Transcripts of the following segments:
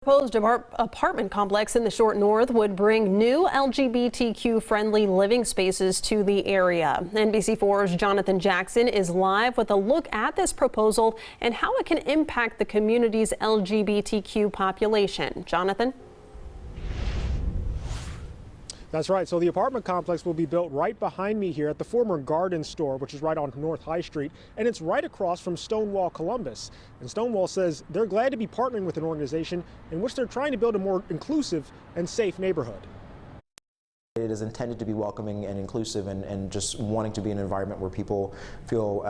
Proposed apartment complex in the Short North would bring new LGBTQ-friendly living spaces to the area. NBC4's Jonathan Jackson is live with a look at this proposal and how it can impact the community's LGBTQ population. Jonathan? That's right. So the apartment complex will be built right behind me here at the former Garden store, which is right on North High Street, and it's right across from Stonewall Columbus. And Stonewall says they're glad to be partnering with an organization in which they're trying to build a more inclusive and safe neighborhood. It is intended to be welcoming and inclusive and just wanting to be an environment where people feel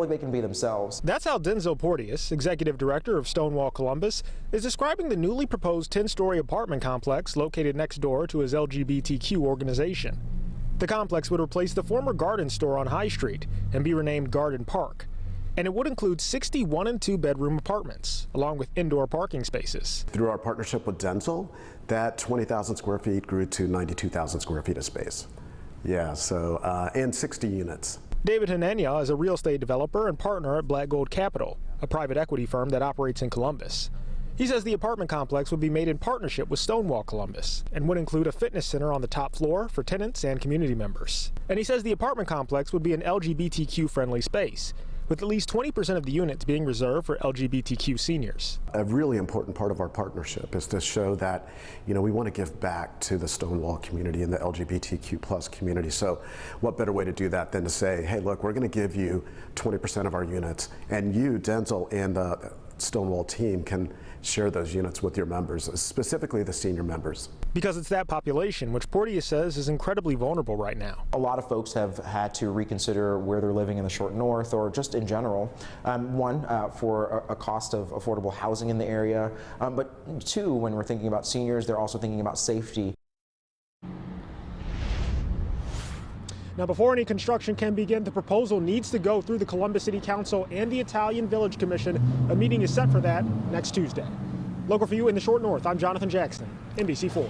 like they can be themselves. That's how Denzel Porteous, executive director of Stonewall Columbus, is describing the newly proposed 10-story apartment complex located next door to his LGBTQ organization. The complex would replace the former Garden store on High Street and be renamed Garden Park. And it would include 61 and 2-bedroom apartments, along with indoor parking spaces. Through our partnership with Denzel, that 20,000 square feet grew to 92,000 square feet of space. Yeah, so, and 60 units. David Hanenya is a real estate developer and partner at Black Gold Capital, a private equity firm that operates in Columbus. He says the apartment complex would be made in partnership with Stonewall Columbus and would include a fitness center on the top floor for tenants and community members. And he says the apartment complex would be an LGBTQ-friendly space, with at least 20% of the units being reserved for LGBTQ seniors. A really important part of our partnership is to show that, we want to give back to the Stonewall community and the LGBTQ plus community. So what better way to do that than to say, hey, look, we're going to give you 20% of our units, and you, Denzel, and the Stonewall team can share those units with your members, specifically the senior members. Because it's that population, which Porteous says is incredibly vulnerable right now. A lot of folks have had to reconsider where they're living in the Short North or just in general. For a cost of affordable housing in the area, but two, when we're thinking about seniors, they're also thinking about safety. Now, before any construction can begin, the proposal needs to go through the Columbus City Council and the Italian Village Commission. A meeting is set for that next Tuesday. Local for you in the Short North, I'm Jonathan Jackson, NBC4.